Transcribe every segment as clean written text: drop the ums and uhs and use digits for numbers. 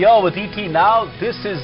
here with ET Now. This is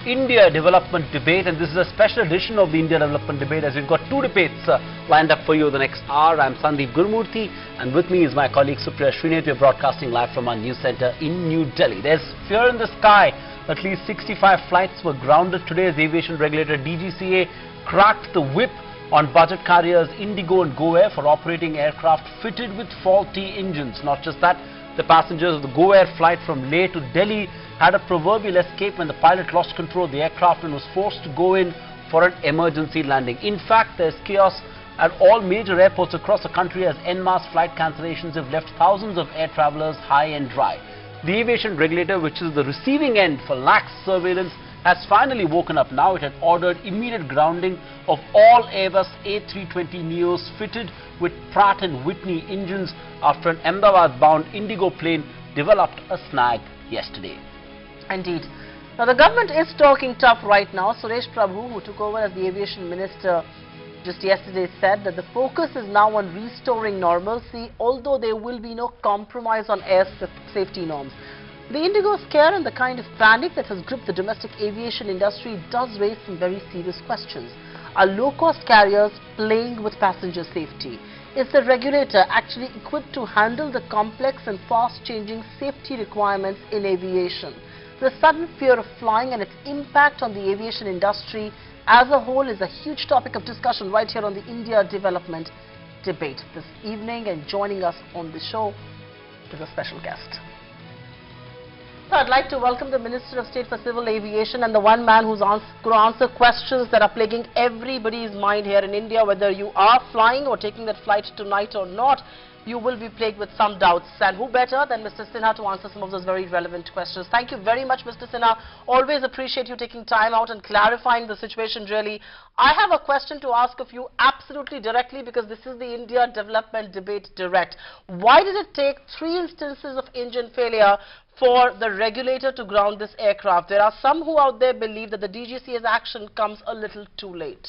India Development Debate, and this is a special edition of the India Development Debate, as we've got two debates lined up for you the next hour. I'm Sandeep Gurumurthy, and with me is my colleague Supriya Srinath. We're broadcasting live from our news center in New Delhi. There's fear in the sky. At least 65 flights were grounded today as aviation regulator DGCA cracked the whip on budget carriers IndiGo and GoAir for operating aircraft fitted with faulty engines. Not just that, the passengers of the GoAir flight from Leh to Delhi had a proverbial escape when the pilot lost control of the aircraft and was forced to go in for an emergency landing. In fact, there's chaos at all major airports across the country as en-masse flight cancellations have left thousands of air travelers high and dry. The aviation regulator, which is the receiving end for lax surveillance, has finally woken up now. It had ordered immediate grounding of all Airbus A320 Neos fitted with Pratt and Whitney engines after an Ahmedabad-bound IndiGo plane developed a snag yesterday. Indeed. Now, the government is talking tough right now. Suresh Prabhu, who took over as the aviation minister just yesterday, said that the focus is now on restoring normalcy, although there will be no compromise on air safety norms. The IndiGo scare and the kind of panic that has gripped the domestic aviation industry does raise some very serious questions. Are low-cost carriers playing with passenger safety? Is the regulator actually equipped to handle the complex and fast-changing safety requirements in aviation? The sudden fear of flying and its impact on the aviation industry as a whole is a huge topic of discussion right here on the India Development Debate this evening, and joining us on the show is a special guest. So I'd like to welcome the Minister of State for Civil Aviation and the one man who's going to answer questions that are plaguing everybody's mind here in India. Whether you are flying or taking that flight tonight or not, you will be plagued with some doubts. And who better than Mr. Sinha to answer some of those very relevant questions. Thank you very much, Mr. Sinha. Always appreciate you taking time out and clarifying the situation, really. I have a question to ask of you absolutely directly, because this is the India Development Debate Direct. Why did it take 3 instances of engine failure for the regulator to ground this aircraft? There are some who out there believe that the DGCA's action comes a little too late.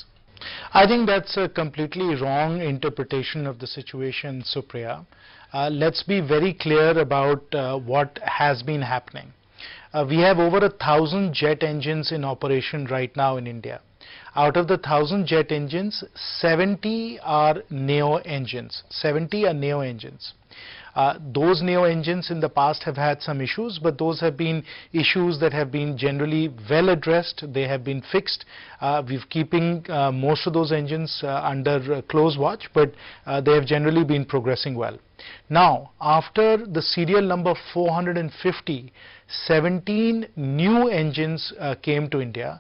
I think that's a completely wrong interpretation of the situation, Supriya. Let's be very clear about what has been happening. We have over 1,000 jet engines in operation right now in India. Out of the 1,000 jet engines, 70 are Neo engines. 70 are Neo engines. Those Neo engines in the past have had some issues, but those have been issues that have been generally well addressed. They have been fixed. We're keeping most of those engines under close watch, but they have generally been progressing well. Now, after the serial number 450, 17 new engines came to India.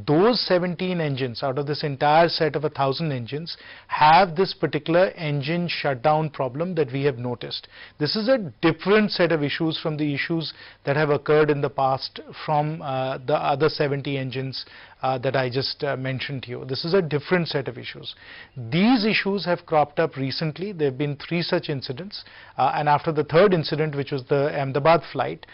Those 17 engines out of this entire set of 1,000 engines have this particular engine shutdown problem that we have noticed. This is a different set of issues from the issues that have occurred in the past from the other 70 engines that I just mentioned to you. This is a different set of issues. These issues have cropped up recently. There have been 3 such incidents, and after the 3rd incident, which was the Ahmedabad flight,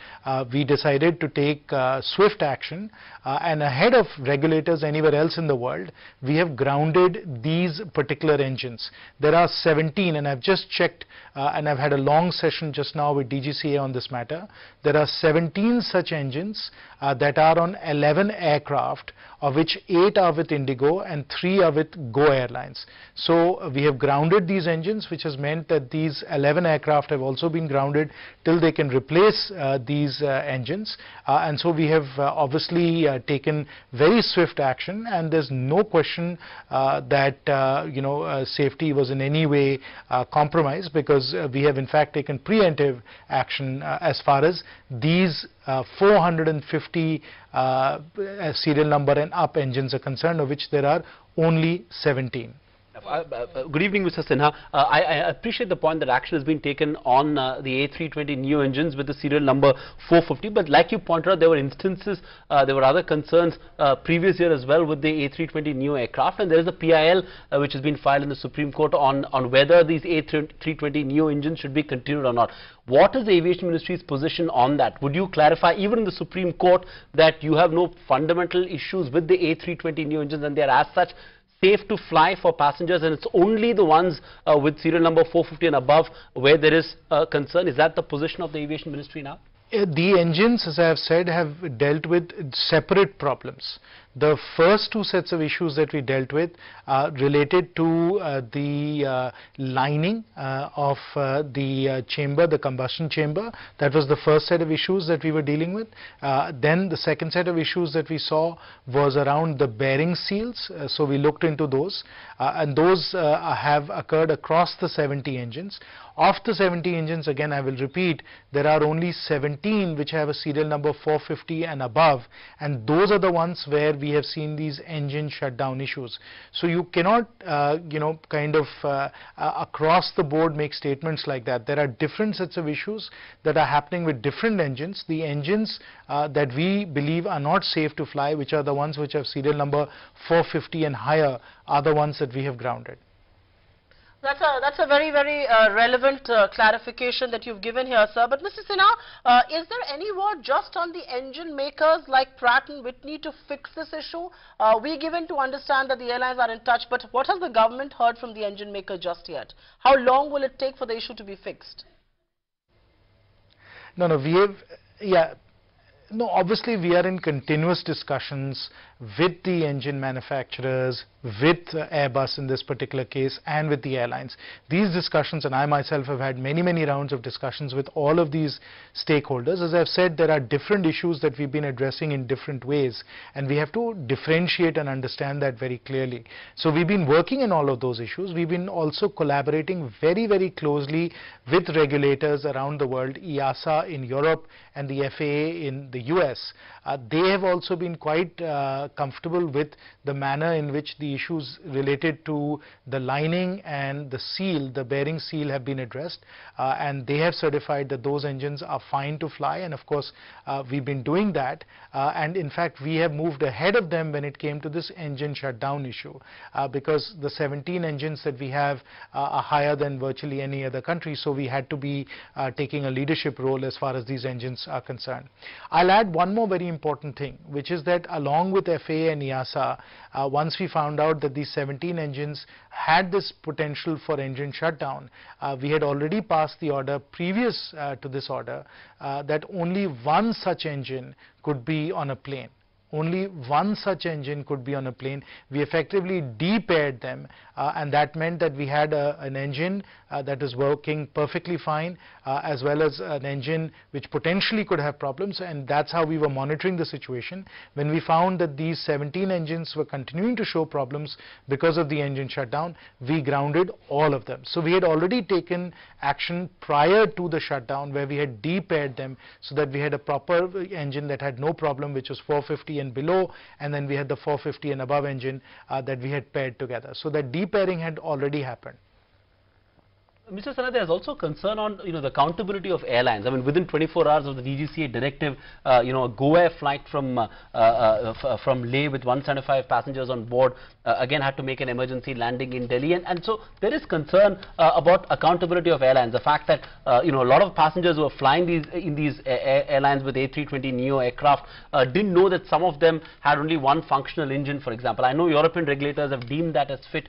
we decided to take swift action, and ahead of regulators anywhere else in the world, we have grounded these particular engines. There are 17, and I've just checked and I've had a long session just now with DGCA on this matter. There are 17 such engines that are on 11 aircraft, of which 8 are with IndiGo and 3 are with Go Airlines. So we have grounded these engines, which has meant that these 11 aircraft have also been grounded till they can replace these engines. And so we have obviously taken very swift action, and there's no question that safety was in any way compromised, because we have in fact taken preemptive action as far as these 450 serial number and up engines are concerned, of which there are only 17. Good evening, Mr. Sinha. I appreciate the point that action has been taken on the A320 Neo engines with the serial number 450, but like you pointed out, there were instances, there were other concerns previous year as well with the A320 Neo aircraft, and there is a PIL which has been filed in the Supreme Court on whether these A320 Neo engines should be continued or not. What is the Aviation Ministry's position on that? Would you clarify, even in the Supreme Court, that you have no fundamental issues with the A320 Neo engines and they are as such safe to fly for passengers, and it's only the ones with serial number 450 and above where there is concern? Is that the position of the Aviation Ministry now? The engines, as I have said, have dealt with separate problems. The first two sets of issues that we dealt with related to the lining of the chamber, the combustion chamber. That was the first set of issues that we were dealing with. Then the second set of issues that we saw was around the bearing seals. So we looked into those, and those have occurred across the 70 engines. Of the 70 engines, again I will repeat, there are only 17 which have a serial number 450 and above, and those are the ones where we have seen these engine shutdown issues. So you cannot across the board make statements like that. There are different sets of issues that are happening with different engines. The engines that we believe are not safe to fly, which are the ones which have serial number 450 and higher, are the ones that we have grounded. That's a very, very relevant clarification that you've given here, sir. But Mr. Sinha, is there any word just on the engine makers like Pratt and Whitney to fix this issue? We're given to understand that the airlines are in touch, but what has the government heard from the engine maker just yet? How long will it take for the issue to be fixed? No, we have, yeah. No, obviously we are in continuous discussions with the engine manufacturers, with Airbus in this particular case, and with the airlines. These discussions, and I myself have had many rounds of discussions with all of these stakeholders. As I've said, there are different issues that we've been addressing in different ways, and we have to differentiate and understand that very clearly. So we've been working on all of those issues. We've been also collaborating very closely with regulators around the world, EASA in Europe and the FAA in the US. They have also been quite comfortable with the manner in which the issues related to the lining and the seal, the bearing seal, have been addressed, and they have certified that those engines are fine to fly. And of course we've been doing that, and in fact we have moved ahead of them when it came to this engine shutdown issue, because the 17 engines that we have are higher than virtually any other country, so we had to be taking a leadership role as far as these engines are concerned. I'll add one more very important thing, which is that along with FAA and EASA, once we found out that these 17 engines had this potential for engine shutdown, we had already passed the order previous to this order that only one such engine could be on a plane. Only one such engine could be on a plane. We effectively de-paired them, and that meant that we had an engine that is working perfectly fine, as well as an engine which potentially could have problems, and that's how we were monitoring the situation. When we found that these 17 engines were continuing to show problems because of the engine shutdown, we grounded all of them. So we had already taken action prior to the shutdown, where we had de-paired them so that we had a proper engine that had no problem, which was 450 and below, and then we had the 450 and above engine that we had paired together. So that de-pairing had already happened. Mr. Sinha, there is also concern on the accountability of airlines. I mean, within 24 hours of the DGCA directive, a GoAir flight from Leh with 175 passengers on board again had to make an emergency landing in Delhi, and so there is concern about accountability of airlines. The fact that a lot of passengers who are flying in these airlines with A320 Neo aircraft didn't know that some of them had only one functional engine, for example. I know European regulators have deemed that as fit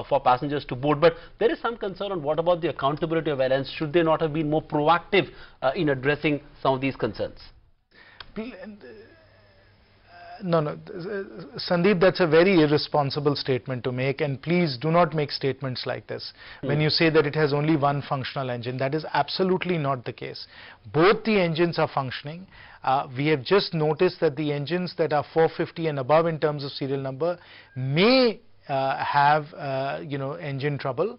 for passengers to board, but there is some concern on what about the accountability of airlines. Should they not have been more proactive in addressing some of these concerns? No, Sandeep, that's a very irresponsible statement to make, and please do not make statements like this. When you say that it has only one functional engine, that is absolutely not the case. Both the engines are functioning. We have just noticed that the engines that are 450 and above in terms of serial number may have engine trouble.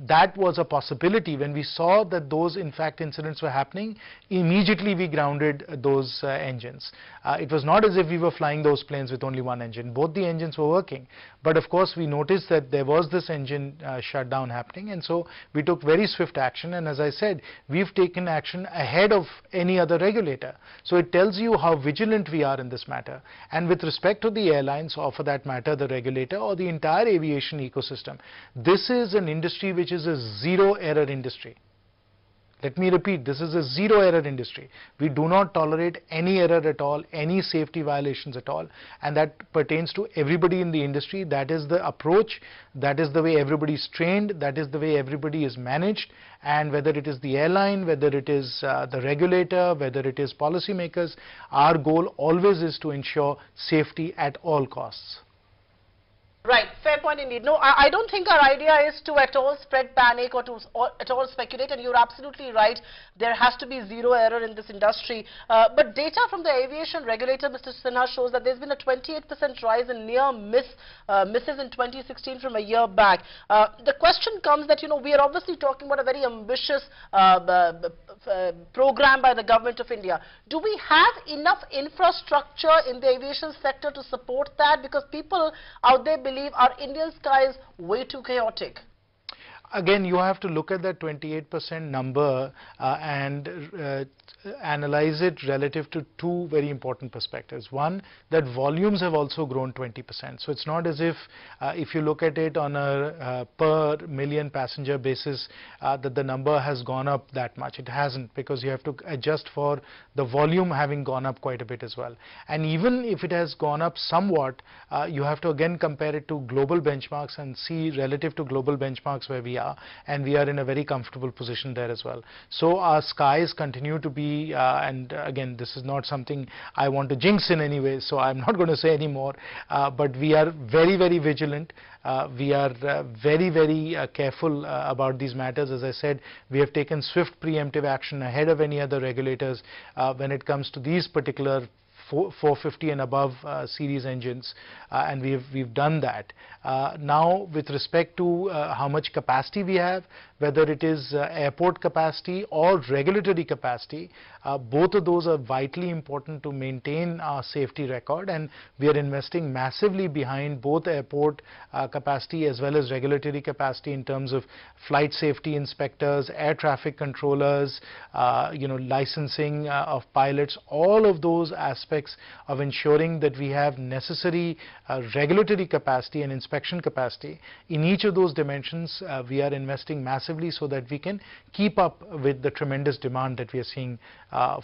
That was a possibility. When we saw that those in fact incidents were happening, immediately we grounded those engines. It was not as if we were flying those planes with only one engine. Both the engines were working, but of course we noticed that there was this engine shutdown happening, and so we took very swift action. And as I said, we've taken action ahead of any other regulator. So it tells you how vigilant we are in this matter. And with respect to the airlines, or for that matter the regulator or the entire aviation ecosystem, this is an industry which is a zero error industry. Let me repeat, this is a zero error industry. We do not tolerate any error at all, any safety violations at all, and that pertains to everybody in the industry. That is the approach, that is the way everybody is trained, that is the way everybody is managed, and whether it is the airline, whether it is the regulator, whether it is policymakers, our goal always is to ensure safety at all costs. Right, fair point indeed. No, I don't think our idea is to at all spread panic or to at all speculate, and you're absolutely right. There has to be zero error in this industry. But data from the aviation regulator, Mr. Sinha, shows that there's been a 28% rise in near misses in 2016 from a year back. The question comes that, you know, we are obviously talking about a very ambitious program by the government of India. Do we have enough infrastructure in the aviation sector to support that? Because people out there believe our Indian skies way too chaotic. Again, you have to look at that 28% number and analyze it relative to two very important perspectives. One, that volumes have also grown 20%. So it's not as if you look at it on a per million passenger basis, that the number has gone up that much. It hasn't, because you have to adjust for the volume having gone up quite a bit as well. And even if it has gone up somewhat, you have to again compare it to global benchmarks and see relative to global benchmarks where we are, and we are in a very comfortable position there as well. So our skies continue to be, and again, this is not something I want to jinx in any way, so I'm not going to say any more, but we are very, very vigilant. We are very, very careful about these matters. As I said, we have taken swift preemptive action ahead of any other regulators when it comes to these particular 450 and above series engines, and we've done that. Now, with respect to how much capacity we have, whether it is airport capacity or regulatory capacity, both of those are vitally important to maintain our safety record, and we are investing massively behind both airport capacity as well as regulatory capacity in terms of flight safety inspectors, air traffic controllers, licensing of pilots, all of those aspects of ensuring that we have necessary regulatory capacity and inspection capacity. In each of those dimensions, we are investing massively so that we can keep up with the tremendous demand that we are seeing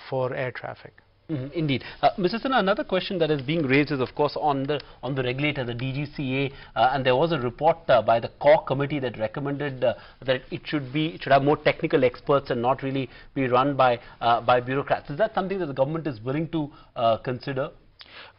for air traffic. Indeed. Mr. Sinha, another question that is being raised is, of course, on the regulator, the DGCA, and there was a report by the core committee that recommended that it should have more technical experts and not really be run by bureaucrats. Is that something that the government is willing to consider?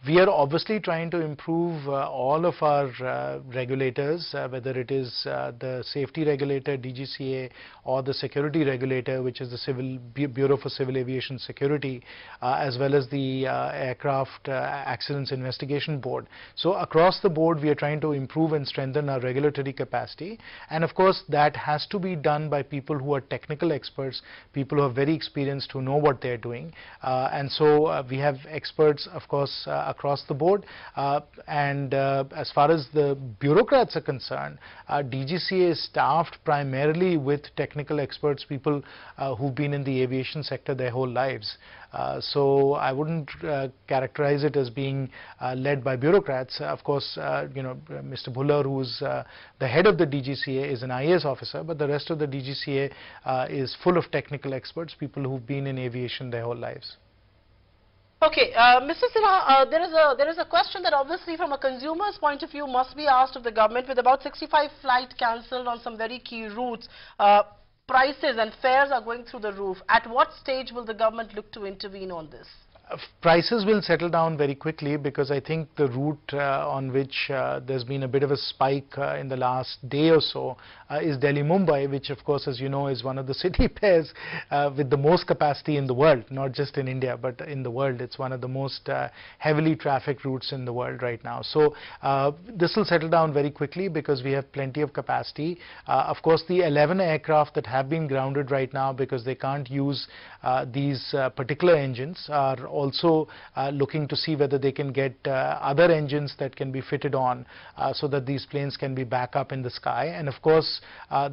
We are obviously trying to improve all of our regulators, whether it is the safety regulator, DGCA, or the security regulator, which is the Bureau for Civil Aviation Security, as well as the Aircraft Accidents Investigation Board. So across the board, we are trying to improve and strengthen our regulatory capacity. And of course, that has to be done by people who are technical experts, people who are very experienced, who know what they're doing. And so we have experts, of course, across the board, and as far as the bureaucrats are concerned, DGCA is staffed primarily with technical experts, people who've been in the aviation sector their whole lives. So I wouldn't characterize it as being led by bureaucrats. Of course, Mr. Bhullar, who's the head of the DGCA, is an IAS officer, but the rest of the DGCA is full of technical experts, people who've been in aviation their whole lives. Okay, Mr. Sinha, there is a question that obviously from a consumer's point of view must be asked of the government. With about 65 flights cancelled on some very key routes, prices and fares are going through the roof. At what stage will the government look to intervene on this? Prices will settle down very quickly, because I think the route on which there's been a bit of a spike in the last day or so is Delhi-Mumbai, which of course, as you know, is one of the city pairs with the most capacity in the world, not just in India but in the world. It's one of the most heavily trafficked routes in the world right now. So this will settle down very quickly because we have plenty of capacity. Of course, the 11 aircraft that have been grounded right now because they can't use these particular engines are also looking to see whether they can get other engines that can be fitted on so that these planes can be back up in the sky. And of course,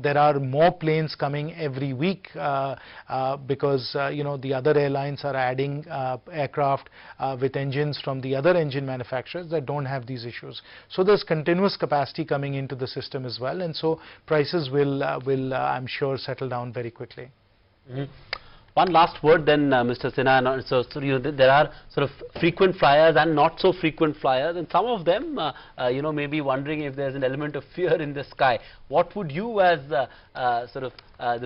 there are more planes coming every week because the other airlines are adding aircraft with engines from the other engine manufacturers that don't have these issues. So there's continuous capacity coming into the system as well, and so prices will I'm sure settle down very quickly. Mhm. One last word then, Mr. Sinha. There are sort of frequent flyers and not so frequent flyers, and some of them, may be wondering if there's an element of fear in the sky. What would you, as the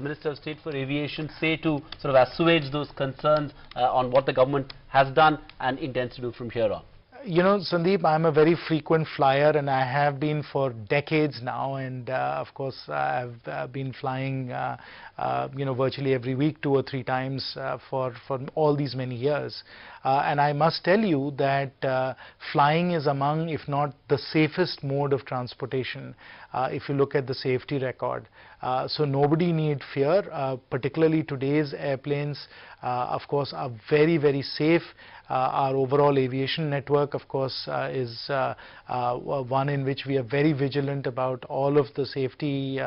Minister of State for Aviation, say to sort of assuage those concerns on what the government has done and intends to do from here on? You know, Sandeep, I'm a very frequent flyer, and I have been for decades now. And of course, I've been flying, virtually every week, 2 or 3 times for all these many years. And I must tell you that flying is among, if not the safest mode of transportation, if you look at the safety record. So nobody need fear, particularly today's airplanes, of course, are very, very safe. Our overall aviation network, of course, is one in which we are very vigilant about all of the safety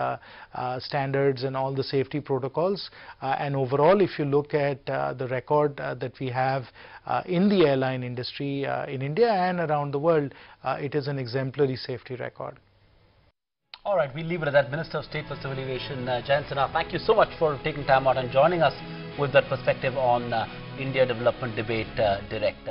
standards and all the safety protocols. And overall, if you look at the record that we have in the airline industry in India and around the world, it is an exemplary safety record. All right, we'll leave it at that. Minister of State for Civil Aviation, Jayant Sinha, thank you so much for taking time out and joining us with that perspective on India Development Debate Direct.